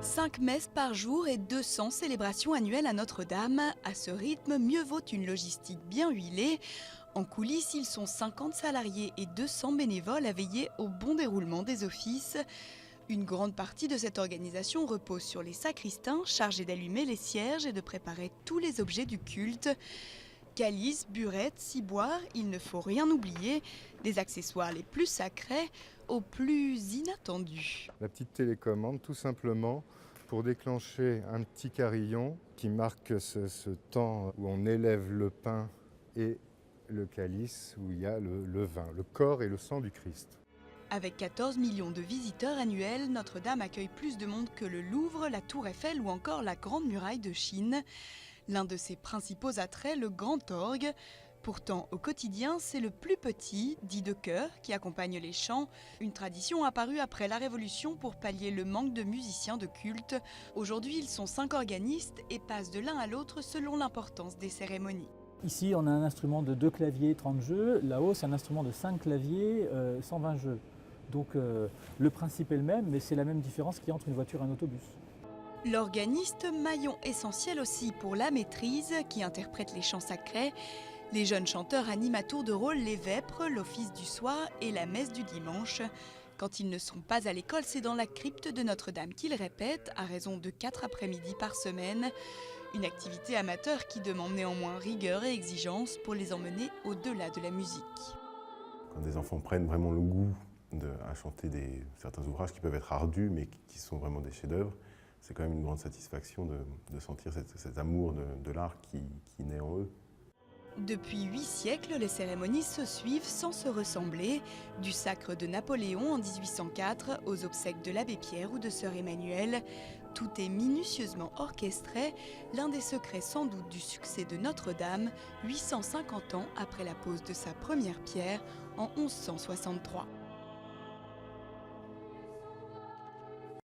5 messes par jour et 200 célébrations annuelles à Notre-Dame. À ce rythme, mieux vaut une logistique bien huilée. En coulisses, ils sont 50 salariés et 200 bénévoles à veiller au bon déroulement des offices. Une grande partie de cette organisation repose sur les sacristains chargés d'allumer les cierges et de préparer tous les objets du culte. Calices, burettes, ciboires, il ne faut rien oublier, des accessoires les plus sacrés aux plus inattendus. La petite télécommande, tout simplement, pour déclencher un petit carillon qui marque ce temps où on élève le pain et le calice, où il y a le vin, le corps et le sang du Christ. Avec 14 millions de visiteurs annuels, Notre-Dame accueille plus de monde que le Louvre, la Tour Eiffel ou encore la Grande Muraille de Chine. L'un de ses principaux attraits, le grand orgue. Pourtant, au quotidien, c'est le plus petit, dit de chœur, qui accompagne les chants. Une tradition apparue après la Révolution pour pallier le manque de musiciens de culte. Aujourd'hui, ils sont 5 organistes et passent de l'un à l'autre selon l'importance des cérémonies. Ici, on a un instrument de 2 claviers, 30 jeux. Là-haut, c'est un instrument de 5 claviers, 120 jeux. Donc le principe est le même, mais c'est la même différence qu'il y a entre une voiture et un autobus. L'organiste, maillon essentiel aussi pour la maîtrise, qui interprète les chants sacrés. Les jeunes chanteurs animent à tour de rôle les vêpres, l'office du soir et la messe du dimanche. Quand ils ne sont pas à l'école, c'est dans la crypte de Notre-Dame qu'ils répètent, à raison de 4 après-midi par semaine. Une activité amateur qui demande néanmoins rigueur et exigence pour les emmener au-delà de la musique. Quand des enfants prennent vraiment le goût à chanter certains ouvrages qui peuvent être ardus, mais qui sont vraiment des chefs-d'œuvre, c'est quand même une grande satisfaction de sentir cet amour de l'art qui naît en eux. Depuis 8 siècles, les cérémonies se suivent sans se ressembler. Du sacre de Napoléon en 1804 aux obsèques de l'abbé Pierre ou de sœur Emmanuelle. Tout est minutieusement orchestré, l'un des secrets sans doute du succès de Notre-Dame, 850 ans après la pose de sa première pierre en 1163.